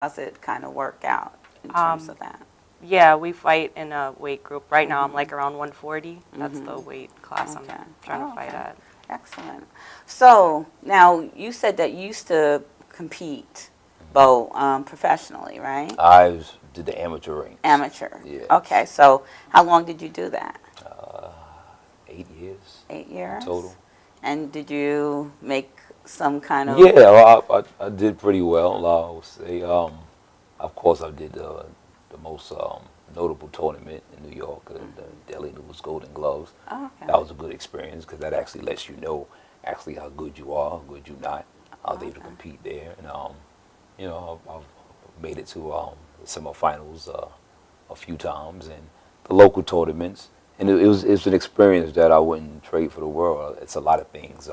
How's it kind of work out in terms of that? Yeah, we fight in a weight group. Right now I'm like around 140. That's the weight class Okay. I'm trying to fight at. Excellent. So now you said that you used to compete, Bo, professionally, right? Did the amateur ranks. Amateur. Yes. Okay. So how long did you do that? 8 years. 8 years total. And did you make some kind of? Yeah, well, I did pretty well. I would say, of course, I did the most notable tournament in New York, the Daily News Golden Gloves. Oh, okay. That was a good experience because that actually lets you know actually how good you are, how good you're not. I was able to compete there, and I've made it to the semifinals a few times, and the local tournaments. And it's an experience that I wouldn't trade for the world. It's a lot of things.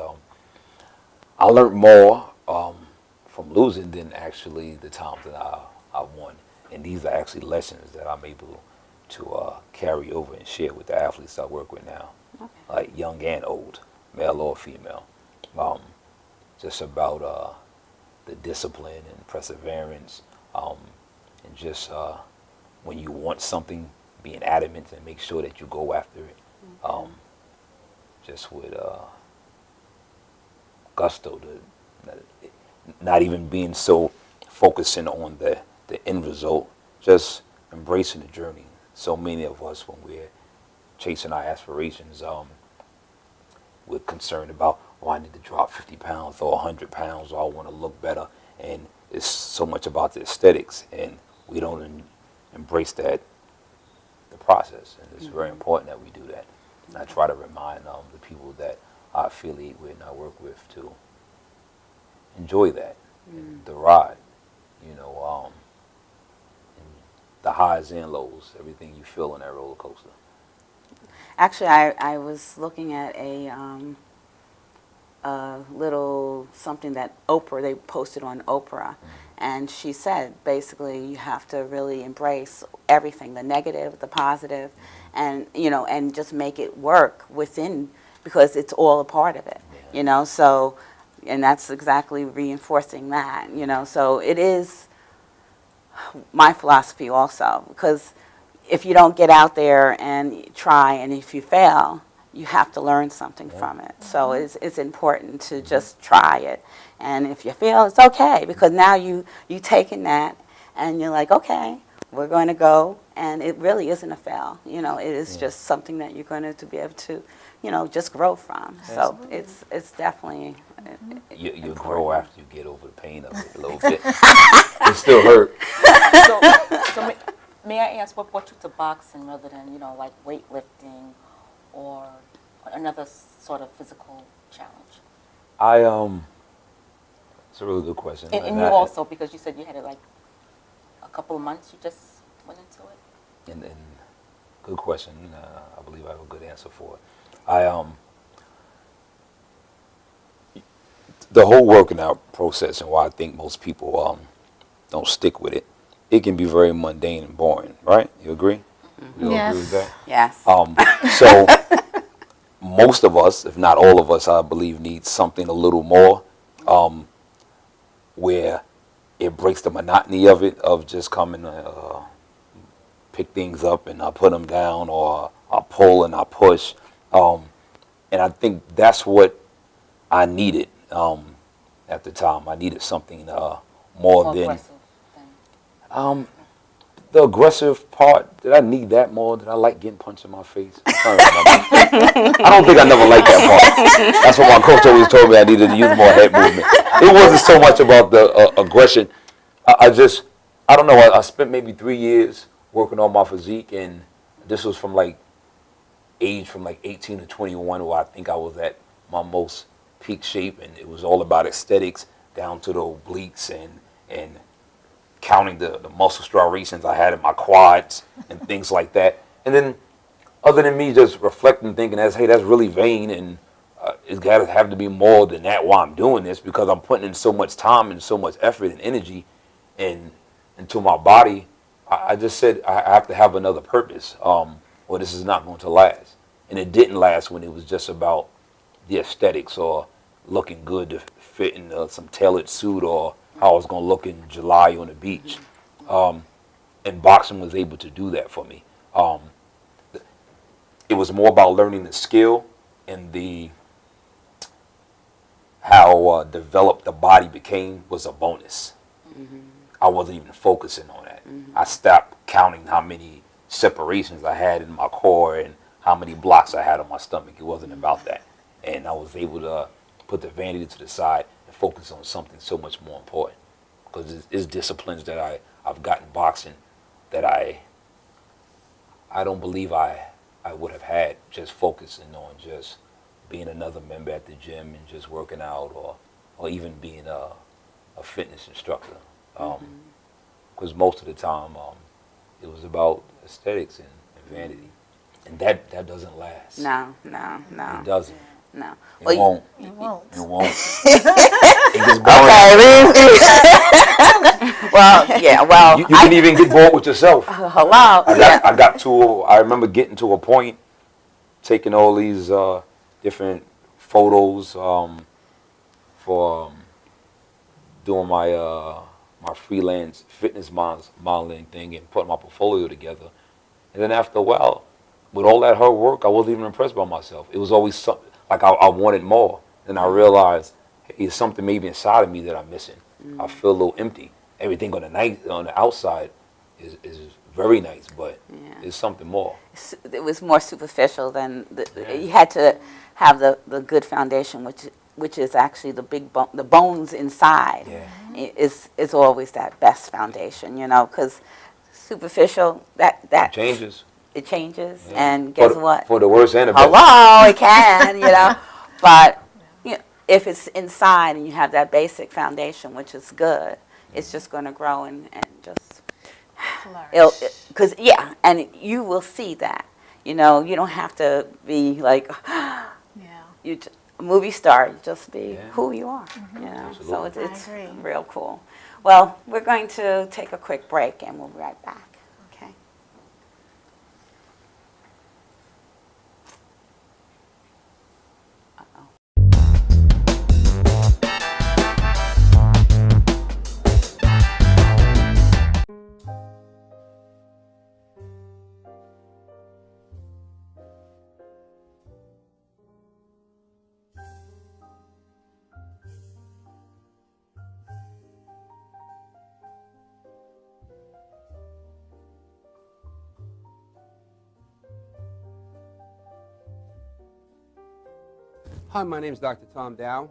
I learned more from losing than actually the times that I won. And these are actually lessons that I'm able to carry over and share with the athletes I work with now, like young and old, male or female. Just about the discipline and perseverance, and just when you want something, being adamant and make sure that you go after it, just with gusto, not even being so focusing on the end result, just embracing the journey. So many of us, when we're chasing our aspirations, we're concerned about, oh, I need to drop 50 pounds or 100 pounds, or I want to look better. And it's so much about the aesthetics, and we don't embrace the process. And it's very important that we do that. And I try to remind the people that I affiliate with and I work with to enjoy that, and the ride, and the highs and lows, everything you feel on that roller coaster. Actually, I was looking at a little something that they posted on Oprah, and she said basically you have to really embrace everything, the negative, the positive, and and just make it work within, because it's all a part of it, So, and that's exactly reinforcing that, So it is my philosophy also, because if you don't get out there and try, and if you fail, you have to learn something from it. So it's important to just try it. And if you fail, it's okay, because now you taking that and you're like, okay, we're going to go, and it really isn't a fail. It is just something that you're going to be able to, just grow from. So it's definitely You grow after you get over the pain of it a little bit. It still hurt. So may I ask what brought you to boxing rather than, like weightlifting or another sort of physical challenge? It's a really good question. And you also, because you said you had it like a couple of months, you just went into it? And good question. I believe I have a good answer for it. The whole working out process, and why I think most people don't stick with it, it can be very mundane and boring, right? You agree? You all agree with that? Yes. So most of us, if not all of us, I believe, need something a little more, where it breaks the monotony of it, of just coming pick things up and I put them down, or I pull and I push. And I think that's what I needed at the time. I needed something more than aggressive thing. the aggressive part. Did I need that more? Did I like getting punched in my face? I'm trying to remember. I don't think I never liked that part. That's what my coach always told me. I needed to use more head movement. It wasn't so much about the aggression. I don't know. I spent maybe 3 years working on my physique, and this was from age from 18 to 21, where I think I was at my most peak shape, and it was all about aesthetics, down to the obliques and counting the muscle striations I had in my quads and things like that. And then, other than me just reflecting, thinking, hey, that's really vain, and it's got to have to be more than that while I'm doing this, because I'm putting in so much time and so much effort and energy into my body. I just said I have to have another purpose, or this is not going to last. And it didn't last when it was just about the aesthetics or looking good to fit in some tailored suit or how I was going to look in July on the beach. And boxing was able to do that for me. It was more about learning the skill and how developed the body became was a bonus. I wasn't even focusing on that. I stopped counting how many separations I had in my core and how many blocks I had on my stomach. It wasn't about that. And I was able to put the vanity to the side and focus on something so much more important. Because it's disciplines that I've gotten boxing that I don't believe I would have had just focusing on just being another member at the gym and just working out or even being a fitness instructor. Because most of the time it was about aesthetics and vanity. And that doesn't last. No. It doesn't. No. It Well, won't. It won't. It won't. It gets boring. Well, yeah, well, You can even get bored with yourself. hello. I remember getting to a point, taking all these different photos for doing my freelance fitness modeling thing and putting my portfolio together. And then after a while, with all that hard work, I wasn't even impressed by myself. It was always something, like I wanted more. And I realized, hey, it's something maybe inside of me that I'm missing. I feel a little empty. Everything on the outside is very nice, but there's something more. It was more superficial than you had to have the good foundation, which is actually the bones inside. Yeah. Is always that best foundation, because superficial that Changes. It changes, Yeah. and guess what? For the worse and the better. Hello, it can, but if it's inside and you have that basic foundation, which is good, it's just going to grow and just because and you will see that. You don't have to be like a movie star. You just be who you are. So it's real cool. Well, we're going to take a quick break and we'll be right back. Okay. Hi, my name is Dr. Tom Dow.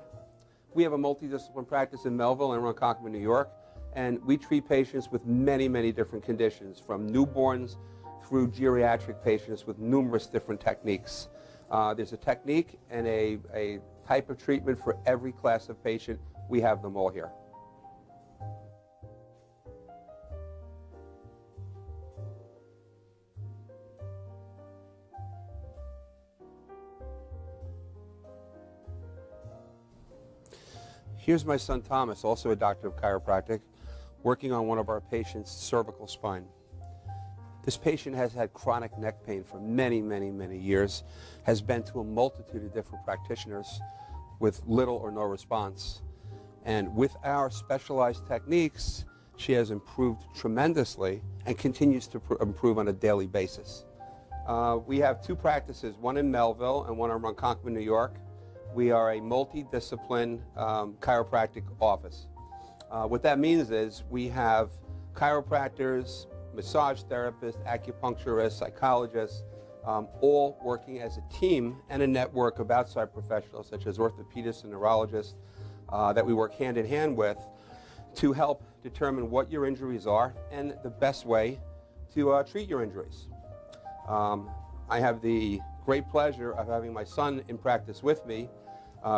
We have a multidisciplinary practice in Melville and Ronkonkoma, New York, and we treat patients with many, many different conditions, from newborns through geriatric patients with numerous different techniques. There's a technique and a type of treatment for every class of patient. We have them all here. Here's my son Thomas, also a doctor of chiropractic, working on one of our patients' cervical spine. This patient has had chronic neck pain for many, many, many years, has been to a multitude of different practitioners with little or no response. And with our specialized techniques, she has improved tremendously and continues to improve on a daily basis. We have two practices, one in Melville and one in Ronkonkoma, New York. We are a multidiscipline chiropractic office. What that means is we have chiropractors, massage therapists, acupuncturists, psychologists, all working as a team and a network of outside professionals such as orthopedists and neurologists that we work hand in hand with to help determine what your injuries are and the best way to treat your injuries. I have the great pleasure of having my son in practice with me.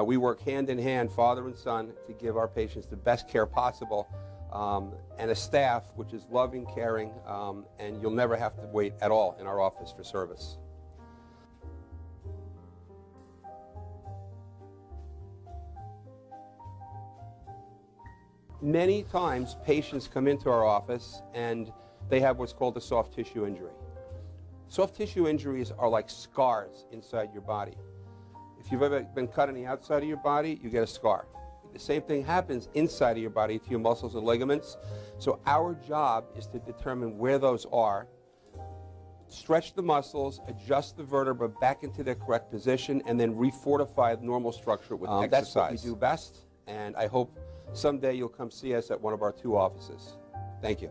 We work hand in hand, father and son, to give our patients the best care possible, and a staff which is loving, caring, and you'll never have to wait at all in our office for service. Many times patients come into our office and they have what's called a soft tissue injury. Soft tissue injuries are like scars inside your body. If you've ever been cut on the outside of your body, you get a scar. The same thing happens inside of your body to your muscles and ligaments. So our job is to determine where those are, stretch the muscles, adjust the vertebra back into their correct position, and then refortify normal structure with exercise. That's what we do best, and I hope someday you'll come see us at one of our 2 offices. Thank you.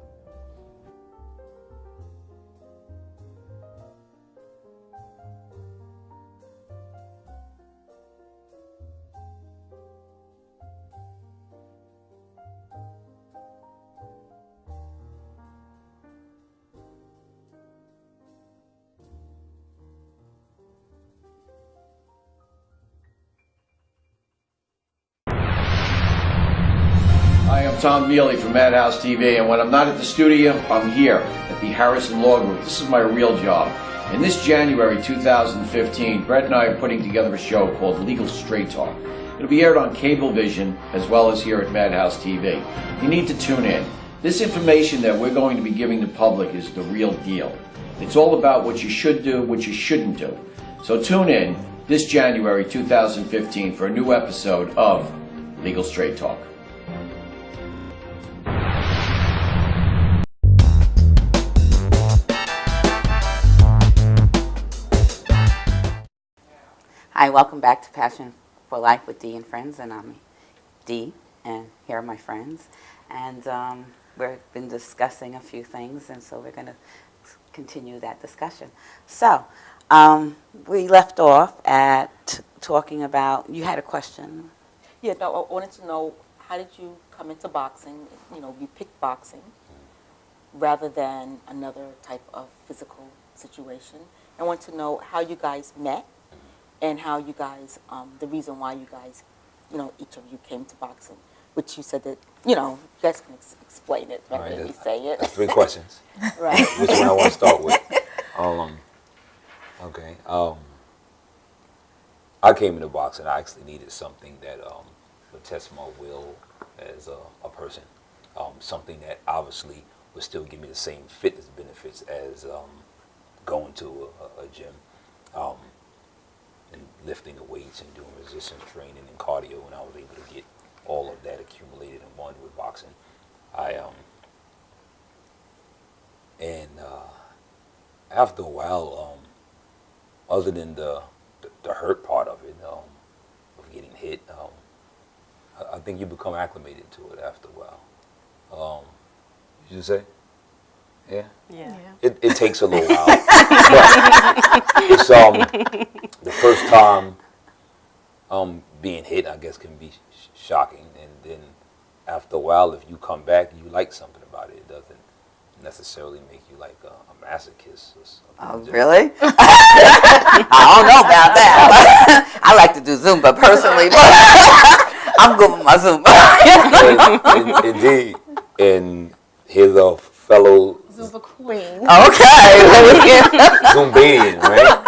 Hi, I'm Tom Mealy from MadHouseTV, and when I'm not at the studio, I'm here at the Harrison Law Group. This is my real job. And this January 2015, Brett and I are putting together a show called Legal Straight Talk. It'll be aired on Cablevision as well as here at MadHouseTV. You need to tune in. This information that we're going to be giving the public is the real deal. It's all about what you should do, what you shouldn't do. So tune in this January 2015 for a new episode of Legal Straight Talk. Hi, welcome back to Passion for Life with Dee and Friends, and I'm Dee, and here are my friends. And we've been discussing a few things, and so we're going to continue that discussion. So, we left off at talking about, you had a question? Yeah, no, I wanted to know, how did you come into boxing? You know, you picked boxing rather than another type of physical situation. I want to know how you guys met and how you guys, the reason why you guys, you know, each of you came to boxing, which you said that, you know, you guys can explain it rather than me say it. That's 3 questions. Right. Which one I want to start with? Okay. I came into boxing. I actually needed something that would test my will as a person. Something that obviously would still give me the same fitness benefits as going to a gym. And lifting the weights and doing resistance training and cardio, and I was able to get all of that accumulated in one with boxing. After a while, other than the hurt part of it, of getting hit, I think you become acclimated to it after a while. Did you say? Yeah. Yeah. It takes a little while, but it's the first time being hit, I guess, can be shocking, and then after a while, if you come back, you like something about it. It doesn't necessarily make you like a masochist or something. Oh, really? I don't know about that. I like to do Zumba personally, but I'm good with my Zumba. Indeed, and here's a fellow Zumba queen. Okay. Zumbian, right?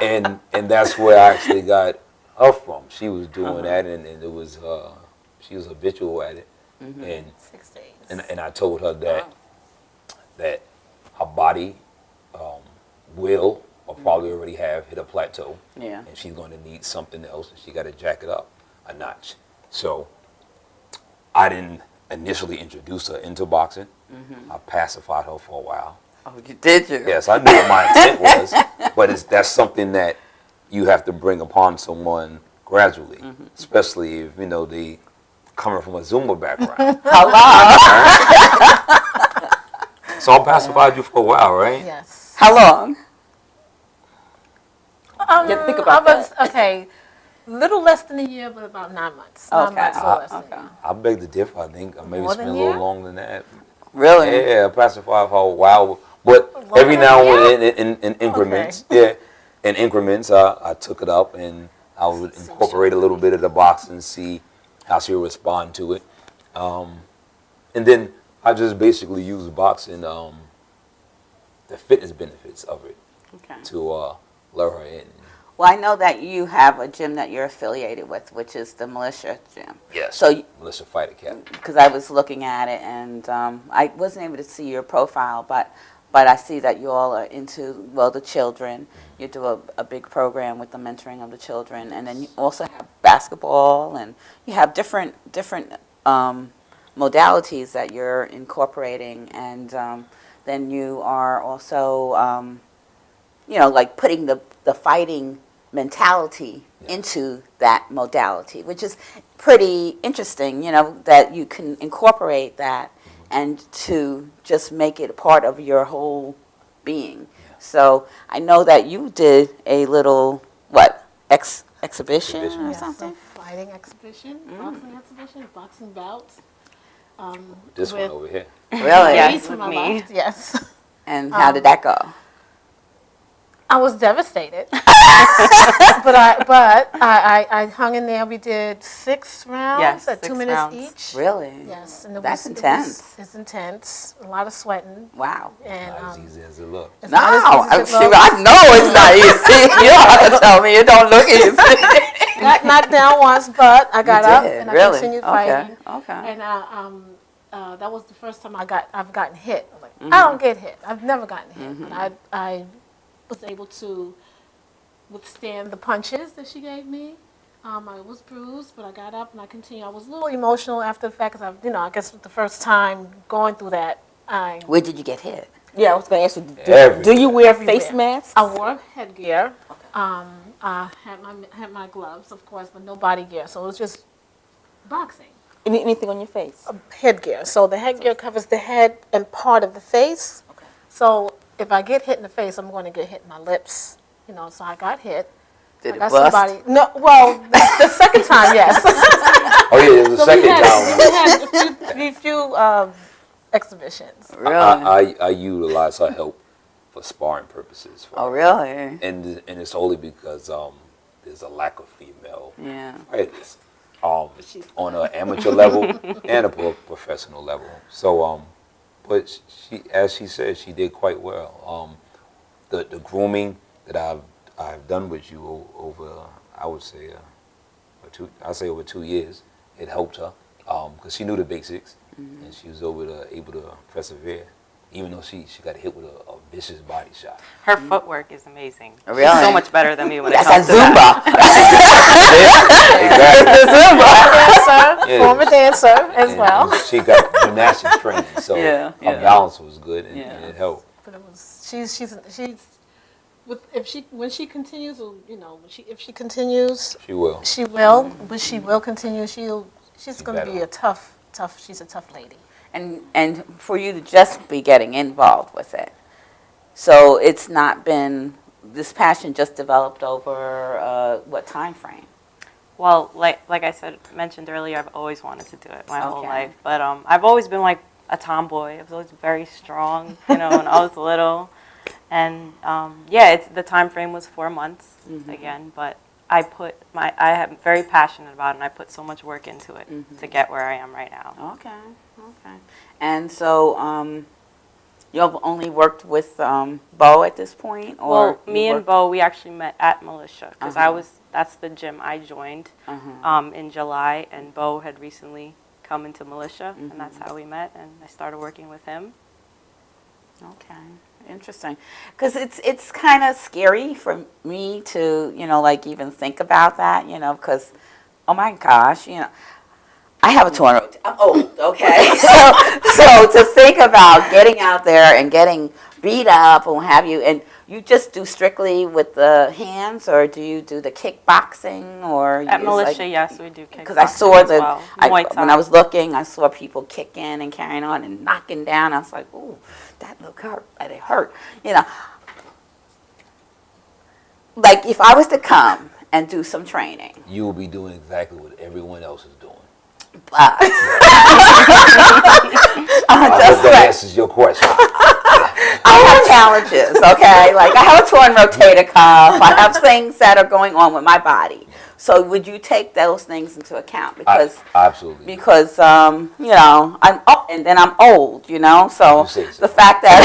And that's where I actually got her from. She was doing that, and it was she was habitual at it, and 6 days. and I told her that her body will or probably already have hit a plateau, Yeah. and she's going to need something else, and she got to jack it up a notch. So I didn't initially introduce her into boxing. I pacified her for a while. Oh, did you? Yes, I knew what my intent was, but that's something that you have to bring upon someone gradually, especially if, you know, they coming from a Zumba background. Hello. So I pacified you for a while, right? Yes. How long? Yeah, think about that. Okay, little less than a year, but about 9 months. 9 Okay. months or less than a Okay. year. I beg to differ. I think I maybe More spent a than little you? longer than that. Really? Yeah, I pacified for a while, but every than now you? and then in increments. Yeah, in increments, I took it up and I would incorporate a little bit of the boxing, see how she would respond to it, and then I just basically use boxing, the fitness benefits of it, Okay. to lure her in. Well, I know that you have a gym that you're affiliated with, which is the Militia Gym. Yes. So, Militia Fight Academy. because I was looking at it, and I wasn't able to see your profile, but I see that you all are into, well, the children. You do a big program with the mentoring of the children, and then you also have basketball, and you have different modalities that you're incorporating, and then you are also like putting the fighting mentality into that modality, which is pretty interesting, that you can incorporate that and to just make it a part of your whole being. So I know that you did a little, exhibition or Yes, something? a fighting exhibition, boxing exhibition, boxing bouts. This one with over here. Really? Yes, Louise to with my me. left, yes. And how did that go? I was devastated, but I hung in there. We did 6 rounds Yes, at 2 6 minutes rounds. each. Really? Yes, and That's intense. It's intense. A lot of sweating, Wow. and Not as easy as it looks. it's No, not as easy as it shoot, looks. I know it's not easy. You don't have to tell me it don't look easy. Got knocked down once, but I got up did, and I really? continued Okay, fighting. okay. And that was the first time I've gotten hit. I'm like, I don't get hit. I've never gotten hit, but I was able to withstand the punches that she gave me. I was bruised, but I got up and I continued. I was a little emotional after the fact because I guess the first time going through that, Where did you get hit? Yeah, I was going to ask you, Everywhere. do you wear face masks? I wore headgear. I had my gloves, of course, but no body gear. So it was just boxing. Anything on your face? Headgear. So the headgear covers the head and part of the face. Okay. So if I get hit in the face, I'm going to get hit in my lips. So I got hit. Did I it got bust? somebody. No, well, the second time, yes. Oh yeah, it was the So we second had, time. we had a few exhibitions. Really? I utilize her help for sparring purposes. Oh, really? And it's only because there's a lack of female Yeah. fighters on an amateur level and a professional level. So, but she, as she said, she did quite well. The grooming that I've done with you over, I would say, over 2 years, it helped her because she knew the basics and she was able to persevere, even though she got hit with a vicious body shot. Her footwork is amazing. Really? She's so much better than me when it That's comes a to Zumba. Exactly. Dancer, former dancer as And well. she got gymnastics training, so Yeah, her yeah. balance was good and Yeah. it helped. But it was she's with when she continues, if she continues, She will. she will, but she will continue. She's going to be better. a tough. She's a tough lady. And for you to just be getting involved with it. So it's not been, this passion just developed over what time frame? Well, like I mentioned earlier, I've always wanted to do it my whole Okay. life. But I've always been like a tomboy. I was always very strong, when I was little. And the time frame was 4 months again. But I am very passionate about it, and I put so much work into it to get where I am right now. Okay. And so you've only worked with Bo at this point? Or Well, you me and worked- Bo, we actually met at Militia because Uh-huh. that's the gym I joined in July, and Bo had recently come into Militia, and that's how we met, and I started working with him. Okay, interesting. Because it's kind of scary for me to, even think about that, because, oh my gosh, I have a torn root. I'm old, okay? so to think about getting out there and getting beat up and what have you, and you just do strictly with the hands, or do you do the kickboxing, or At you Militia, yes, we do kickboxing because I saw as well. Muay Thai. when I was looking, I saw people kicking and carrying on and knocking down. I was like, ooh, that look hurt. It hurt. Like if I was to come and do some training, You will be doing exactly what everyone else is doing. but I hope that answers your question. I have challenges, okay? Like I have a torn rotator cuff. I have things that are going on with my body. So would you take those things into account? Because Absolutely. because I'm and then I'm old, so You say so. the fact that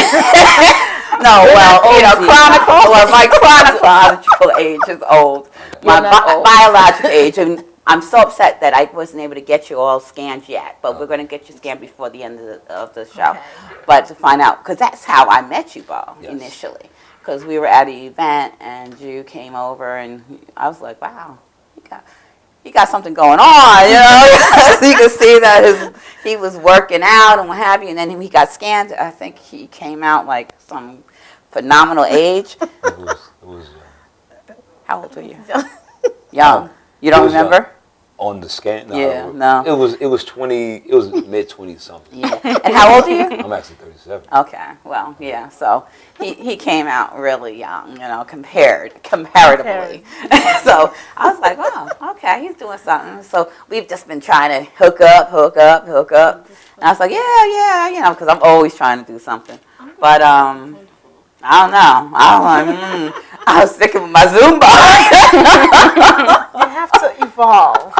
my chronological age is old. My biological age, and I'm so upset that I wasn't able to get you all scanned yet, but we're going to get you scanned before the end of the show. Okay. But to find out, because that's how I met you, Bo, Yes. initially. Because we were at an event, and you came over, and I was like, wow, he got something going on, you know. You can see that he was working out and what have you, and then he got scanned. I think he came out like some phenomenal age. It was How old were you? Young. You don't it was, remember? on the scan. No, Yeah, no. It was 20. It was mid 20 something. Yeah. And how old are you? I'm actually 37. Okay, well, yeah, so he came out really young, you know, comparatively. So I was like, wow, okay, he's doing something. So we've just been trying to hook up. And I was like, yeah, you know, because I'm always trying to do something. But I don't know. I was sticking with my Zumba. You have to evolve.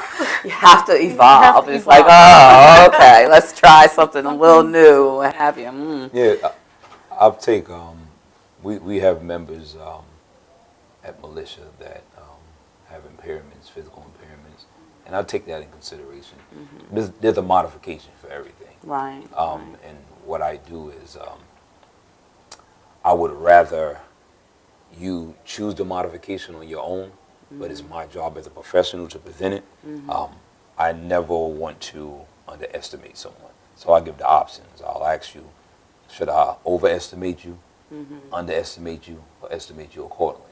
You have to evolve. to It's like, oh, okay, let's try something a little new, what have you. Yeah, I'll take. We have members at militia that have impairments, physical impairments, and I take that in consideration. There's a modification for everything. Right. And what I do is I would rather you choose the modification on your own, but it's my job as a professional to present it. I never want to underestimate someone. So I give the options. I'll ask you, should I overestimate you, underestimate you, or estimate you accordingly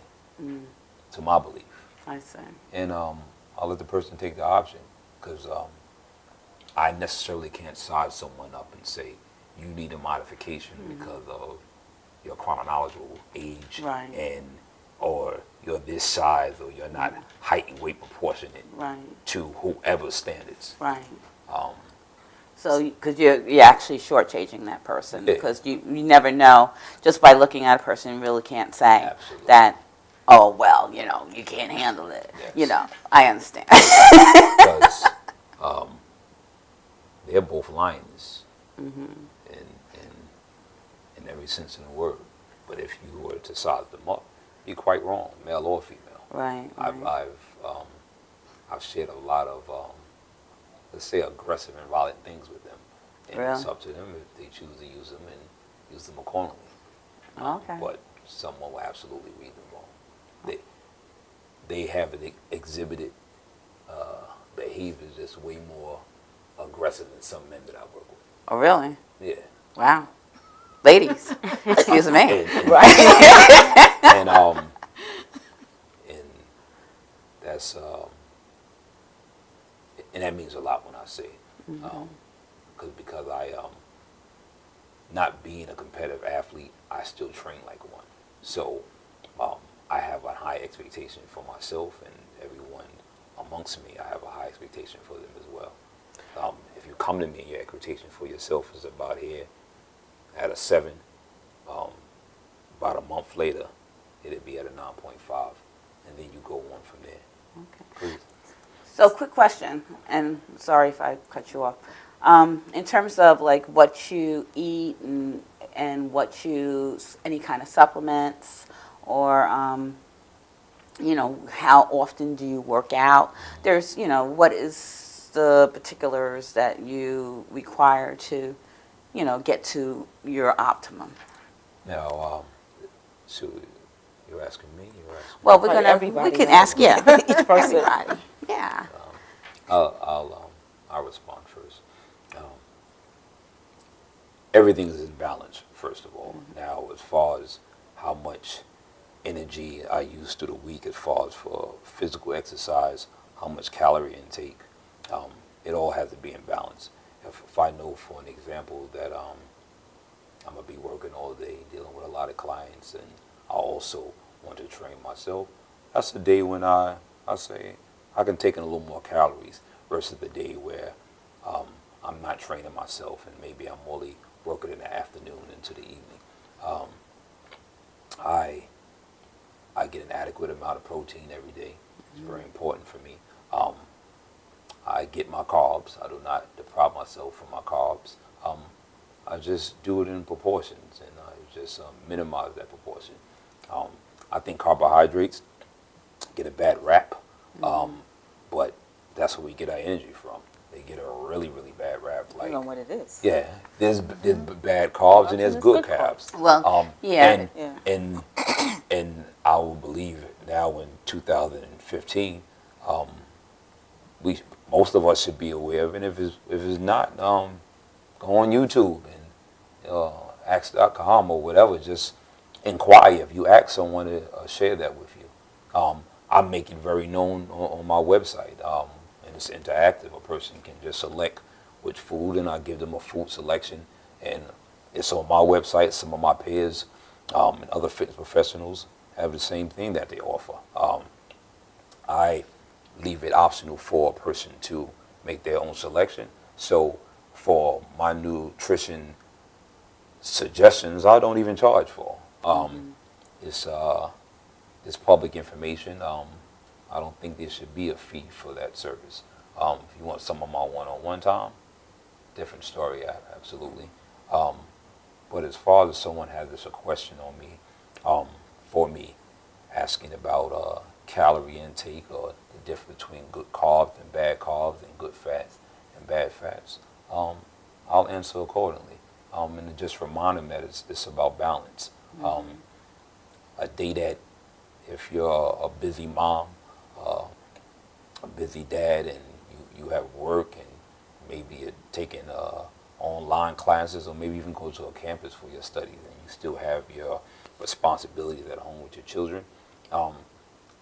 to my belief? I see. And I'll let the person take the option, because I necessarily can't size someone up and say, you need a modification because of your chronological age, Right. and or you're this size, or you're not height and weight proportionate Right. to whoever's standards. Right. Um, So, because you're actually shortchanging that person, Yeah. because you never know, just by looking at a person, you really can't say Absolutely. that, oh, well, you know, you can't handle it. Yes. You know, I understand. because they're both lions in every sense of the word. But if you were to size them up, you're quite wrong, male or female. Right. I've shared a lot of, let's say, aggressive and violent things with them. And it's Really? up to them if they choose to use them and use them accordingly. Okay. But someone will absolutely read them wrong. They have exhibited behaviors that's way more aggressive than some men that I work with. Oh, really? Yeah. Wow. Ladies, excuse me. And that's and that means a lot when I say it. Because I not being a competitive athlete, I still train like one. So I have a high expectation for myself, and everyone amongst me, I have a high expectation for them as well. If you come to me and your expectation for yourself is about here at a 7, about a month later, it'd be at a 9.5, and then you go on from there. Okay. Please. So, quick question, and sorry if I cut you off. In terms of like what you eat and what you, any kind of supplements, or you know, how often do you work out? There's, you know, what is the particulars that you require to, you know, get to your optimum? Now, so you're asking me? You're asking Well, we're Probably gonna, everybody, we can right? ask, yeah, each person, everybody. Yeah. I'll respond first. Everything is in balance, first of all. Now, as far as how much energy I use through the week, as far as for physical exercise, how much calorie intake, it all has to be in balance. If I know, for an example, that I'm going to be working all day, dealing with a lot of clients, and I also want to train myself, that's the day when I say I can take in a little more calories versus the day where I'm not training myself and maybe I'm only working in the afternoon into the evening. I get an adequate amount of protein every day. It's very important for me. I get my carbs. I do not deprive myself from my carbs. I just do it in proportions, and I just minimize that proportion. I think carbohydrates get a bad rap, but that's where we get our energy from. They get a really, really bad rap. I Like, don't know what it is. yeah, there's bad carbs and there's good carbs. Well, yeah. And I will believe now in 2015, most of us should be aware of. And if it's not, go on YouTube and ask.com or whatever. Just inquire. If you ask someone to share that with you, I make it very known on my website, and it's interactive. A person can just select which food, and I give them a food selection, and it's on my website. Some of my peers and other fitness professionals have the same thing that they offer. I leave it optional for a person to make their own selection. So for my nutrition suggestions, I don't even charge for. It's public information. I don't think there should be a fee for that service. If you want some of my one-on-one time, different story, absolutely. But as far as someone has a question on me, for me, asking about calorie intake or the difference between good carbs and good fats and bad fats, I'll answer accordingly. And to just remind them that it's about balance. A day that if you're a busy mom, a busy dad, and you have work and maybe you're taking online classes or maybe even go to a campus for your studies and you still have your responsibilities at home with your children,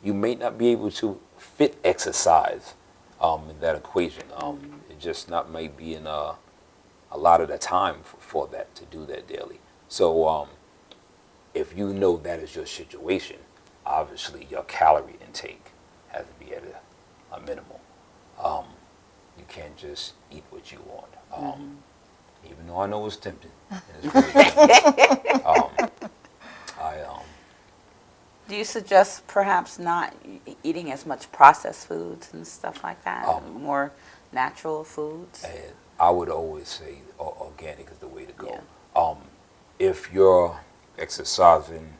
you may not be able to fit exercise in that equation. It just not might be in a lot of the time for that, to do that daily. So if you know that is your situation, obviously your calorie intake has to be at a minimal. You can't just eat what you want. Even though I know it's tempting. And it's very tempting. Do you suggest perhaps not eating as much processed foods and stuff like that? More natural foods? And I would always say organic is the way to go. Yeah. If you're exercising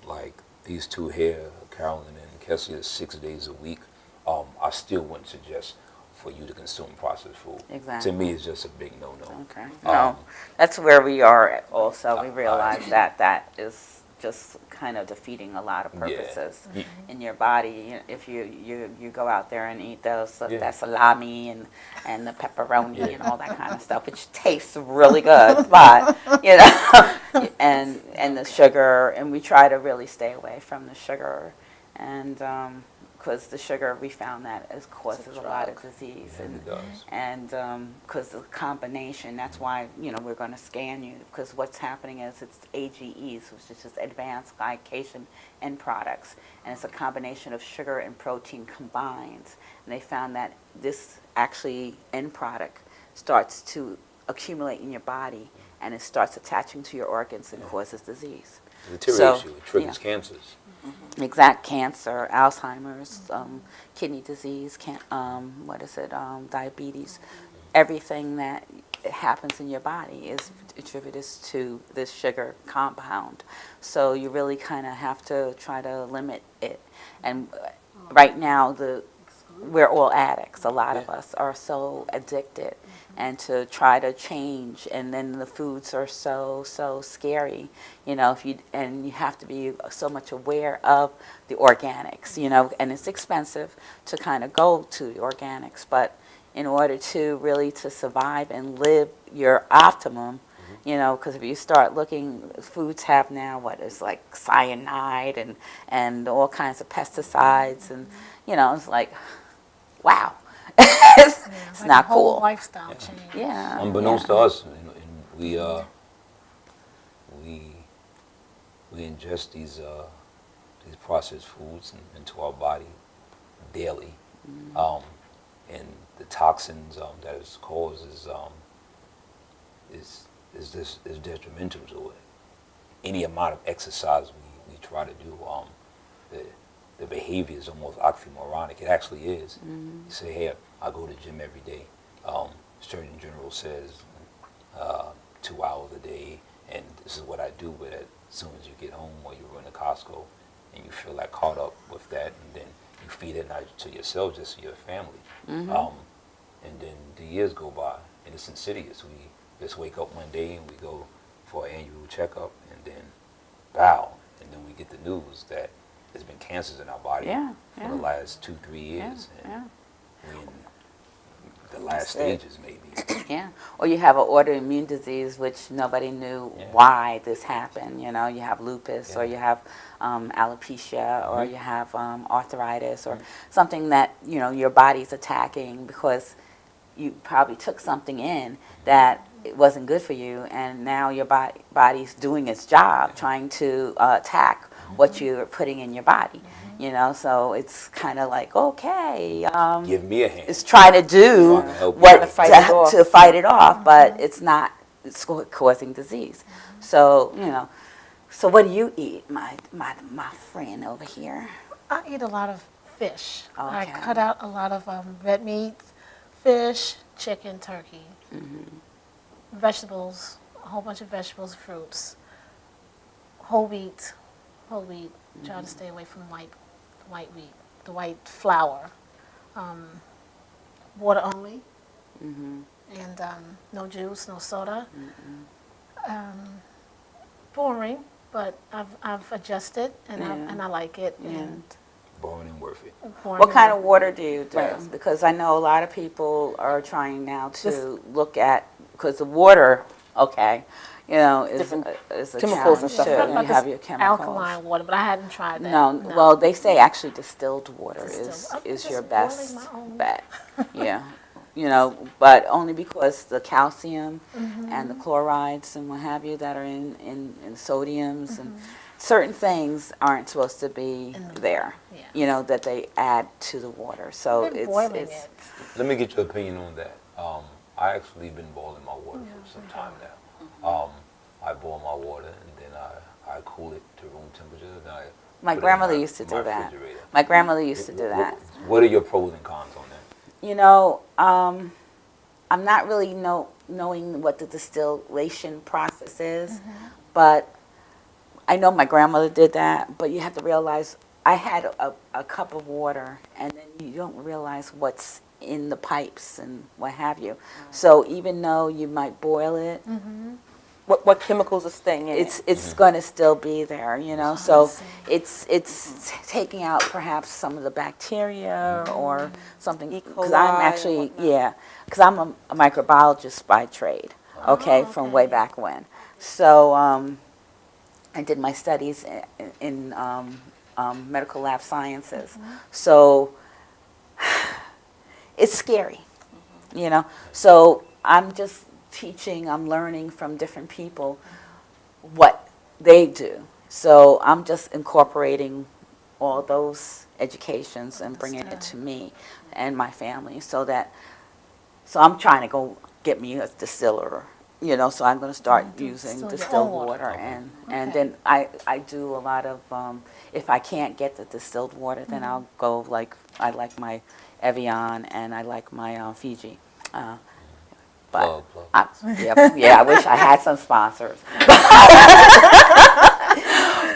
like these two here, Carolyn and Kessie, 6 days a week, I still wouldn't suggest for you to consume processed food. Exactly. To me, it's just a big no-no. Okay. No, that's where we are also. We realize that is just kind of defeating a lot of purposes in your body. If you go out there and eat that salami and the pepperoni and all that kind of stuff, which tastes really good, but and the sugar, and we try to really stay away from the sugar, and because the sugar, we found that it causes a lot of disease, and because the combination, that's why we're going to scan you, because what's happening is it's AGEs, which is just advanced glycation end products, and it's a combination of sugar and protein combined, and they found that this actually end product starts to accumulate in your body, and it starts attaching to your organs and causes disease. It deteriorates you. It triggers cancers. Exact cancer, Alzheimer's, kidney disease, diabetes, everything that happens in your body is attributed to this sugar compound. So you really kind of have to try to limit it. And right now, we're all addicts. A lot of us are so addicted, and to try to change, and then the foods are so scary, if you have to be so much aware of the organics, and it's expensive to kind of go to the organics, but in order to really to survive and live your optimum, because if you start looking, foods have now it's like cyanide and all kinds of pesticides, and it's like, wow. It's not cool. Lifestyle change. Yeah. Unbeknownst to us, we ingest these processed foods into our body daily, and the toxins that it's caused is detrimental to it. Any amount of exercise we try to do, the behavior is almost oxymoronic. It actually is. You say, hey, I go to the gym every day. Surgeon General says 2 hours a day, and this is what I do. But as soon as you get home or you run to Costco, and you feel like caught up with that, and then you feed it not to yourself, just to your family. And then the years go by, and it's insidious. We just wake up one day and we go for an annual checkup, and then bow, and then we get the news that there's been cancers in our body for the last 2-3 years. The last stages, maybe. Yeah, or you have an autoimmune disease which nobody knew why this happened. You know, you have lupus, or you have alopecia, or you have arthritis, or something that your body's attacking because you probably took something in that it wasn't good for you, and now your body's doing its job trying to attack what you're putting in your body. So it's kind of like, okay, Give me a hand. it's trying to do Trying to help you. what To fight it off. to fight it off, but it's not. It's causing disease. So So what do you eat, my friend over here? I eat a lot of fish. I Okay. cut out a lot of red meats, fish, chicken, turkey, vegetables, a whole bunch of vegetables, fruits, whole wheat. Try to stay away from white wheat, the white flour. Water only, and no juice, no soda. Boring, but I've adjusted, and I like it. And Boring and worth it. boring What kind and- of water do you do? Because I know a lot of people are trying now to look at, because the water, is Different is a chemicals and challenge stuff too. like You that. have your chemicals. alkaline water, but I hadn't tried that. No, well, they say actually distilled water Distilled. I'm is just your boiling best my own. bet. Yeah, but only because the calcium and the chlorides and what have you that are in sodiums and certain things aren't supposed to be there. Yeah. That they add to the water. So I've been it's boiling it's it. Let me get your opinion on that. I actually been boiling my water for some time now. I boil my water and then I cool it to room temperature. Then I my put it in grandmother my- used to my do that. refrigerator. My grandmother used to do that. What are your pros and cons on that? I'm not really knowing what the distillation process is, but I know my grandmother did that. But you have to realize I had a cup of water, and then you don't realize what's in the pipes and what have you. So even though you might boil it, What chemicals are staying in it? it's going to still be there, So it's taking out perhaps some of the bacteria or something. E. Because coli I'm and actually whatnot. because I'm a microbiologist by trade. From way back when. So I did my studies in medical lab sciences. So it's scary, So I'm just teaching, I'm learning from different people what they do. So I'm just incorporating all those educations and bringing it to me and my family so I'm trying to go get me a distiller, so I'm going to start using distill your distilled own water. water and then I do a lot of, if I can't get the distilled water, then I'll go I like my Evian and I like my Fiji. But Plug. I wish I had some sponsors.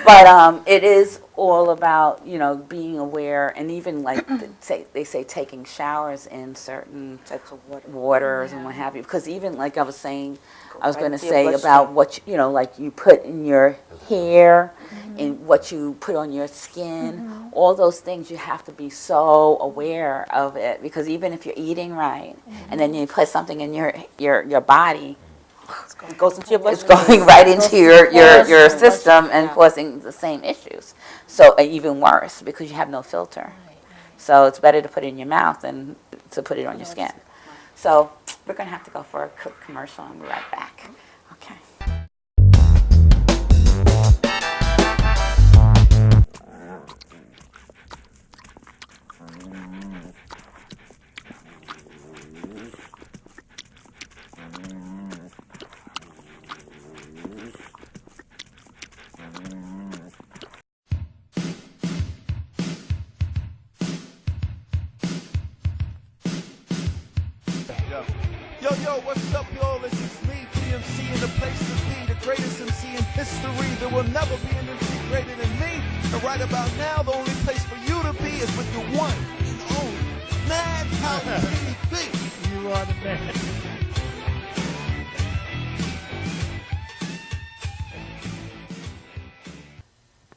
But it is all about being aware, and even they say taking showers in certain Types of water. waters and what have you. Because even like I was saying, I was right going to into your say bloodstream. about what like you put in your hair, and what you put on your skin, all those things you have to be so aware of it. Because even if you're eating right, and then you put something in your body, It goes into your it's bloodstream. going right into your bloodstream. system and Yeah. causing the same issues. So even worse because you have no filter. So it's better to put it in your mouth than to put it on your skin. So we're going to have to go for a quick commercial and we'll be right back. Okay. Yo, what's up, y'all? This is me, PMC, in the place to be, the greatest MC in history. There will never be an MC greater than me. And right about now, the only place for you to be is with your one and only MadHouse TV. You are the man.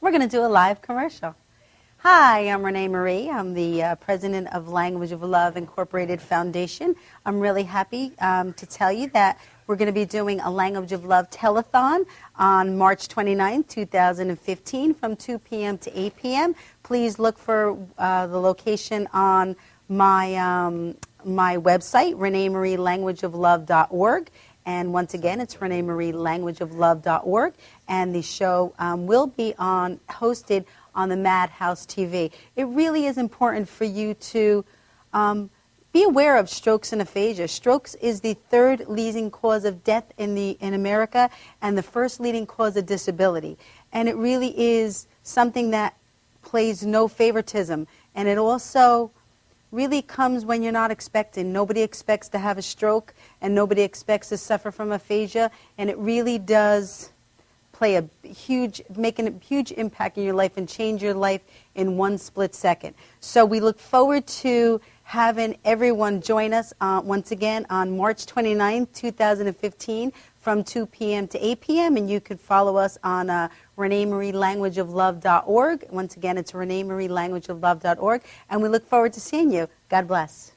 We're going to do a live commercial. Hi, I'm Renee Marie. I'm the president of Language of Love Incorporated Foundation. I'm really happy to tell you that we're going to be doing a Language of Love telethon on March 29, 2015 from 2 p.m. to 8 p.m. Please look for the location on my website, ReneeMarieLanguageOfLove.org. And once again, it's ReneeMarieLanguageOfLove.org. And the show will be hosted on the MadHouseTV. It really is important for you to be aware of strokes and aphasia. Strokes is the third leading cause of death in America and the first leading cause of disability. And it really is something that plays no favoritism. And it also really comes when you're not expecting. Nobody expects to have a stroke, and nobody expects to suffer from aphasia, and it really does make a huge impact in your life and change your life in one split second. So we look forward to having everyone join us once again on March 29, 2015 from 2 p.m. to 8 p.m. And you can follow us on ReneeMarieLanguageOfLove.org. Once again, it's ReneeMarieLanguageOfLove.org. And we look forward to seeing you. God bless.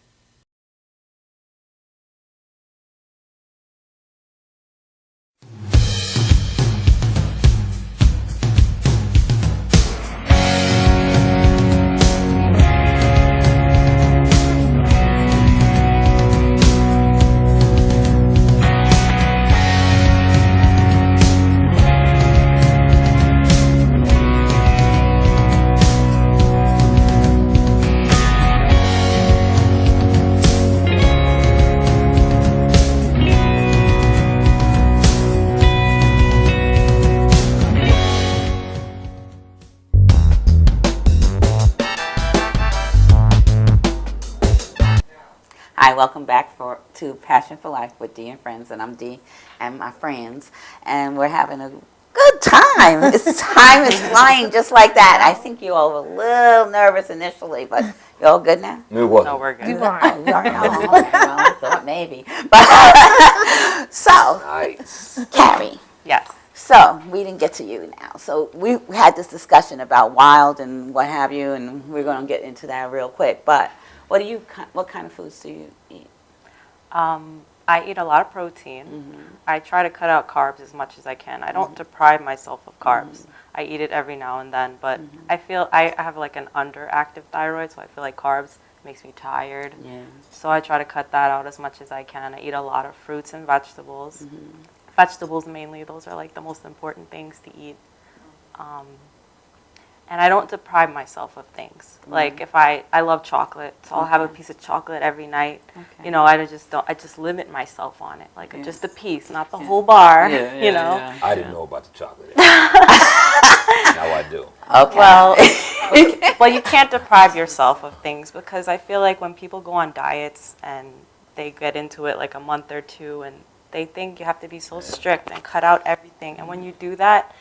Hi, welcome back to Passion for Life with Dee and Friends, and I'm Dee and my friends, and we're having a good time. Time is flying just like that. I think you all were a little nervous initially, but you all good now? It wasn't. No, we're good. You are. Oh, you are. Oh, okay. Well, I thought maybe. But so, Nice. Carrie. Yes. So we didn't get to you now. So we had this discussion about wild and what have you, and we're going to get into that real quick. But what kind of foods do you eat? I eat a lot of protein. I try to cut out carbs as much as I can. I don't deprive myself of carbs. I eat it every now and then, but I feel I have like an underactive thyroid, so I feel like carbs makes me tired. Yeah. So I try to cut that out as much as I can. I eat a lot of fruits and vegetables. Vegetables mainly, those are like the most important things to eat. And I don't deprive myself of things. Like if I love chocolate, so I'll have a piece of chocolate every night. Okay. You know, I just limit myself on it. Like just a piece, not the whole bar, you know. I didn't know about the chocolate. Now I do. Okay. Well, you can't deprive yourself of things, because I feel like when people go on diets and they get into it like a month or two and they think you have to be so strict and cut out everything. And when you do that,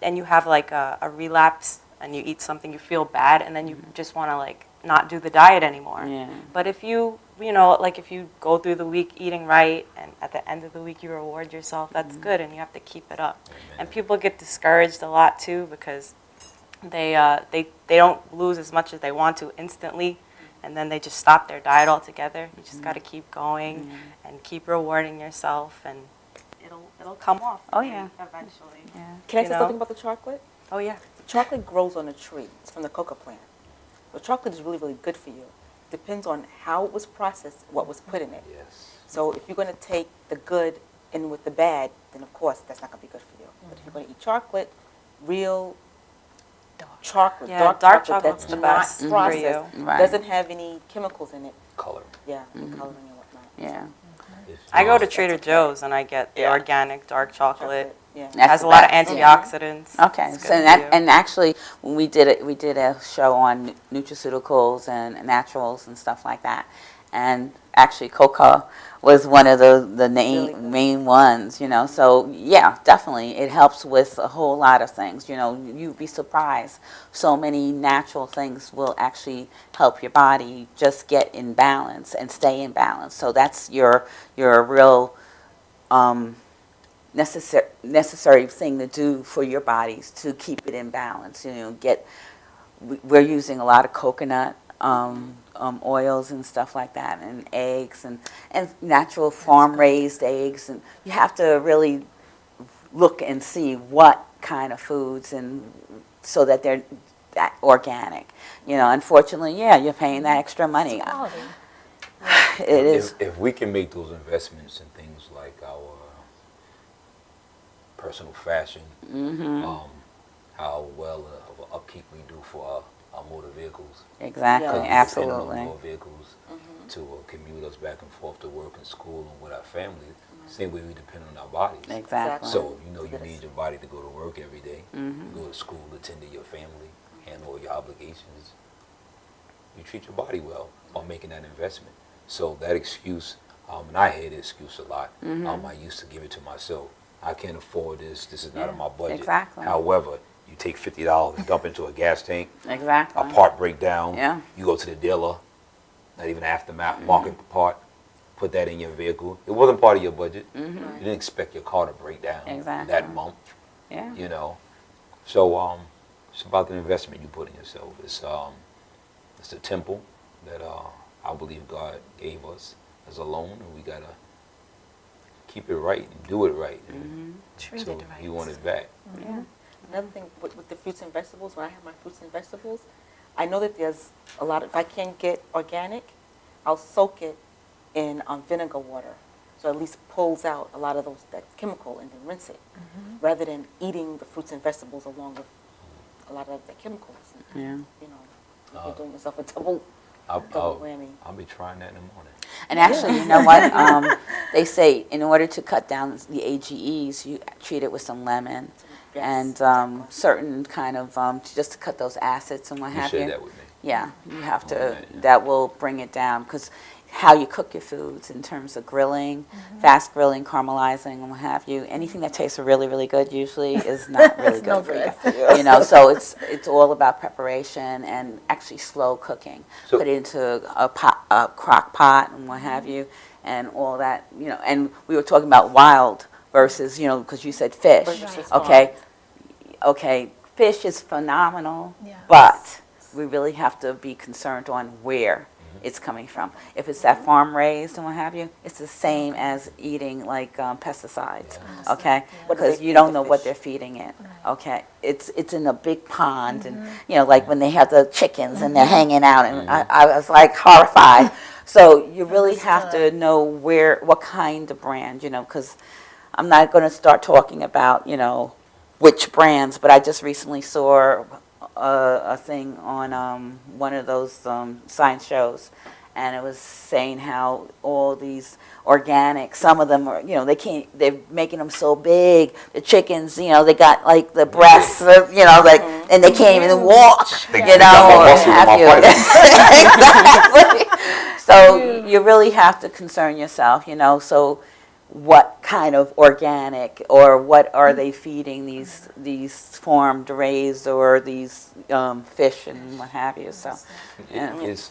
and you have like a relapse and you eat something, you feel bad, and then you just want to like not do the diet anymore. Yeah. But if you know, like if you go through the week eating right and at the end of the week you reward yourself, that's good, and you have to keep it up. Amen. And people get discouraged a lot too, because they don't lose as much as they want to instantly, and then they just stop their diet altogether. You just got to keep going and keep rewarding yourself, and it'll come off. Oh, yeah. Eventually. Yeah. Can I You say know? something about the chocolate? Oh yeah. The chocolate grows on a tree. It's from the coca plant. The chocolate is really, really good for you. Depends on how it was processed, what was put in it. Yes. So if you're going to take the good in with the bad, then of course that's not going to be good for you. But if you're going to eat chocolate, real chocolate, Yeah, dark dark chocolate chocolate's that's the not best for processed, you. Right. doesn't have any chemicals in it. Color. Yeah, the coloring and whatnot. Yeah. I go to Trader Joe's and I get the Yeah. organic dark chocolate. Yeah. It That's has the a lot of best. antioxidants. Okay, It's so good for that, you. and actually, when we did a show on nutraceuticals and naturals and stuff like that, and actually coca was one of the Really good. main ones, you know. So yeah, definitely, it helps with a whole lot of things. You know, you'd be surprised. So many natural things will actually help your body just get in balance and stay in balance. So that's your real necessary thing to do for your bodies to keep it in balance. You know, get we're using a lot of coconut oils and stuff like that, and eggs, and natural farm-raised eggs. And you have to really look and see what kind of foods, and so that they're that organic. Unfortunately, yeah, you're paying that extra money. Quality. It is. If we can make those investments in things like our personal fashion, how well of an upkeep we do for our motor vehicles. Exactly, Yeah. Depending absolutely. on more vehicles to commute us back and forth to work and school and with our families. Same way we depend on our bodies. Exactly. So you need your body to go to work every day. You go to school, attend to your family, handle all your obligations. You treat your body well by making that investment. So that excuse, and I hear the excuse a lot. I used to give it to myself. I can't afford this. This is not in my budget. Exactly. However, you take $50 and dump into a gas tank. Exactly. A part breakdown. Yeah. You go to the dealer, not even aftermarket market part. Put that in your vehicle. It wasn't part of your budget. You didn't expect your car to break down Exactly. that month. Yeah. So it's about the investment you put in yourself. It's the temple that I believe God gave us as a loan, and we gotta keep it right and do it right. Treat So it right. you want it back. Yeah. Another thing with the fruits and vegetables, when I have my fruits and vegetables, I know that there's a lot of, if I can't get organic, I'll soak it in vinegar water. So at least pulls out a lot of that chemical and then rinse it, rather than eating the fruits and vegetables along with a lot of the chemicals. And, Yeah. you're doing yourself a double whammy. I'll be trying that in the morning. And actually, you know what? They say in order to cut down the AGEs, you treat it with some lemon Yes, and exactly. certain kind of just to cut those acids and what You have shared you. that with me. Yeah, you have to. that, yeah. That will bring it down, because how you cook your foods in terms of grilling, fast grilling, caramelizing, and what have you. Anything that tastes really, really good usually is not really no good for you. So it's all about preparation and actually slow cooking. So- Put it into a crock pot and what have you, and all that. And we were talking about wild versus because you said fish. Versus Okay, fish is phenomenal, Yes. but we really have to be concerned on where it's coming from. If it's that farm raised and what have you, it's the same as eating like pesticides, okay? What do they Because you feed don't the know what fish? they're feeding it, okay? It's in a big pond, and like when they have the chickens and they're hanging out, and I was like horrified. So you really have to know what kind of brand, because I'm not going to start talking about, which brands, but I just recently saw a thing on one of those science shows, and it was saying how all these organic, some of them are, they're making them so big, the chickens, they got like the breasts, and they can't even walk, They got more muscle than my Exactly. So you really have to concern yourself, so what kind of organic, or what are they feeding these farmed raised, or these fish and what have you. So yeah. It's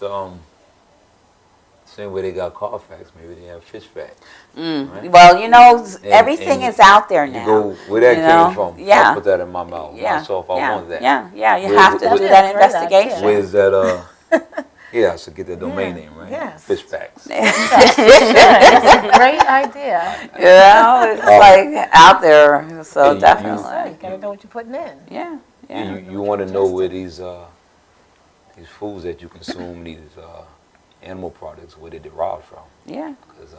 same way they got Carfax, maybe they have fish fat. Right? Well, everything and is out there now. You go where that came from. Yeah. I put that in my mouth. Yeah. Myself, I want that. Yeah. You Where- have to where- do that Great idea. investigation. Where's that? Yeah, so get the domain name, right? Yes. Fish facts. That's a great idea. It's like out there. So you- definitely. You gotta know what you're putting in. Yeah. And you want to know where these foods that you consume, these animal products, where they derived from. Yeah. Because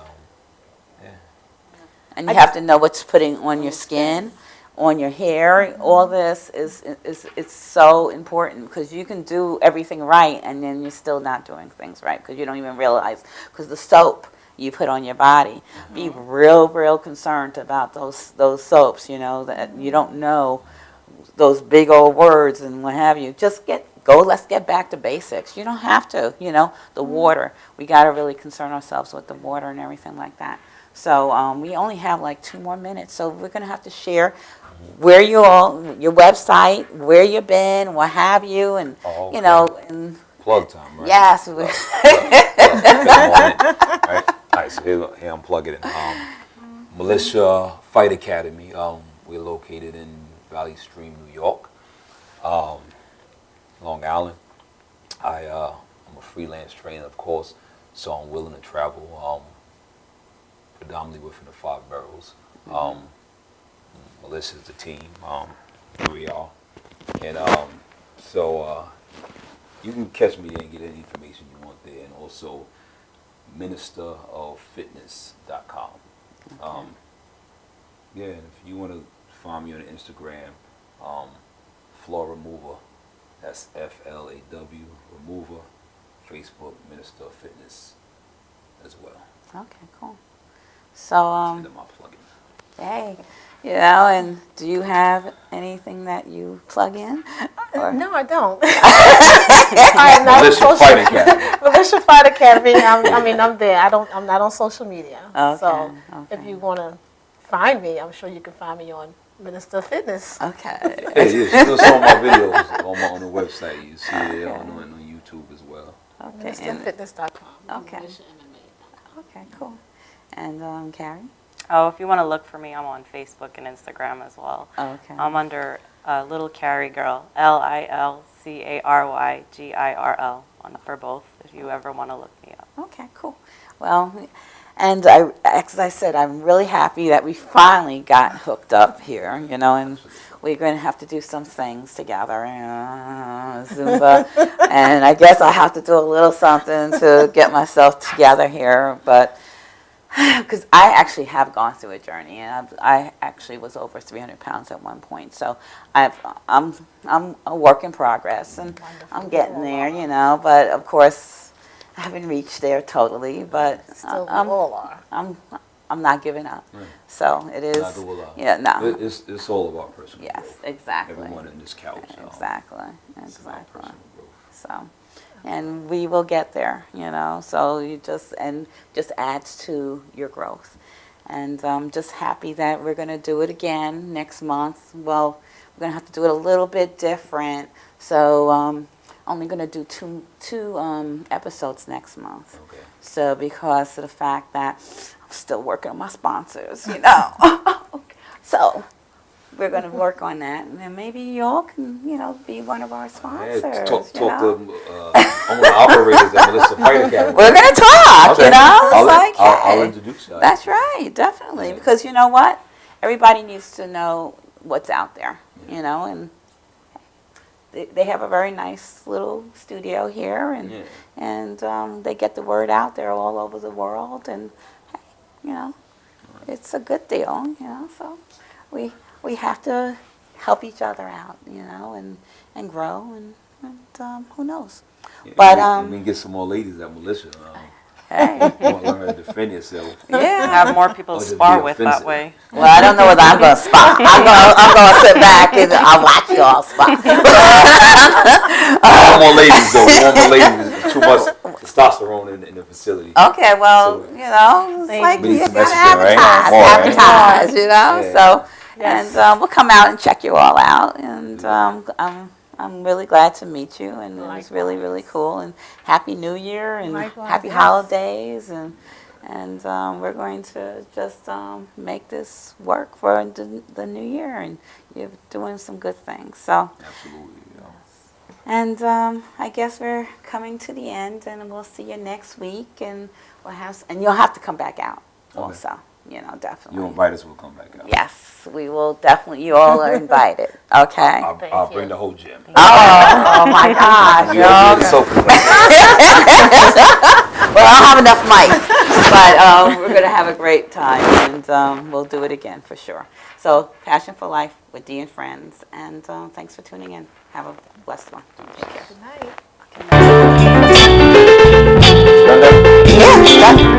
And you have to know what's putting on your skin, on your hair. All this is it's so important, because you can do everything right and then you're still not doing things right because you don't even realize. Because the soap you put on your body, be real concerned about those soaps. That you don't know those big old words and what have you. Just let's get back to basics. You don't have to. The water. We got to really concern ourselves with the water and everything like that. So we only have like 2 more minutes, so we're going to have to share where you all, your website, where you've been, what have you, and okay. And plug time, right? yes, Good morning. All right, so here I'm plugging in. Militia Fight Academy. We're located in Valley Stream, New York. Long Island. I'm a freelance trainer, of course, so I'm willing to travel predominantly within the 5 boroughs. Melissa's the team. Here we are. And so you can catch me there and get any information you want there. And also ministeroffitness.com. Yeah, and if you want to find me on Instagram, Floor Remover, that's FLAW Remover, Facebook, Minister of Fitness as well. Okay, cool. So, These are my plugins. hey, you know, and do you have anything that you plug in? Or- No, I don't. I am not on Militia social. Fight Academy. Militia Fight Academy. I'm there. I'm not on social media. Okay, So if okay. you want to find me, I'm sure you can find me on Minister Fitness. Okay. Yeah, you see some of my videos on the website. You see it on YouTube as well. Okay. And, MinisterFitness.com. Okay. MilissaMMA.com. okay, cool. And Carrie? Oh, if you want to look for me, I'm on Facebook and Instagram as well. Okay. I'm under Little Carrie Girl, LILCARYGIRL, for both, if you ever want to look me up. Okay, cool. Well, and as I said, I'm really happy that we finally got hooked up here, you know, and we're going to have to do some things together, Zumba, and I guess I have to do a little something to get myself together here, but because I actually have gone through a journey, and I actually was over 300 pounds at one point, so I'm a work in progress, and I'm getting there, you know, but of course I haven't reached there totally, but Still, we all are. I'm not giving up. Right. So it is. Neither will I. Yeah, no. It's all about personal Yes, growth. exactly. Everyone in this couch. Exactly. It's about Exactly. personal growth. So, and we will get there, you know. So you just adds to your growth, and I'm just happy that we're going to do it again next month. Well, we're going to have to do it a little bit different. So only going to do two episodes next month. Okay. So because of the fact that I'm still working on my sponsors, you know. So we're going to work on that, and then maybe y'all can, you know, be one of our sponsors. Yeah, talk you know? to one of the operators at Melissa Fight Academy. We're going to talk, Okay. you know. It's like, I'll hey. introduce you. That's right, definitely. Yeah. Because you know what? Everybody needs to know what's out there, you know, and they have a very nice little studio here, and Yeah. and they get the word out there all over the world, and hey, you know, it's a good deal, you know. So we have to help each other out, you know, and grow, and who knows. Yeah, But we can get some more ladies at Melissa. hey, You want to learn how to defend yourself. yeah. Have more people Or to just spar be with offensive. that way. Well, I don't know whether I'm going to spot. I'm going to sit back and I'll watch you all spot. We want more ladies, though. We want more ladies. There's too much testosterone in the facility. Okay, well, So- you know, it's like We need you some gotta estrogen, right? advertise, More, right? advertise, you know. Yeah. So, Yes. and we'll come out and check you all out, and I'm really glad to meet you, and it was really, really cool. And Happy New Year, and Likewise, Happy yes. holidays, and we're going to just make this work for the new year, and you're doing some good things. So. Absolutely. Yeah. And I guess we're coming to the end, and we'll see you next week, and and you'll have to come back out Okay. also. You know, definitely. You invite us, we'll come back out. Yes, we will definitely. You all are invited. Okay. I'll bring the whole gym. Oh my gosh! You don't need the y'all. sofa. Well, I don't have enough mics, but we're gonna have a great time, and we'll do it again for sure. So, Passion for Life with Dee and Friends, and thanks for tuning in. Have a blessed one. Take care. Good night. Done that? Yeah, done.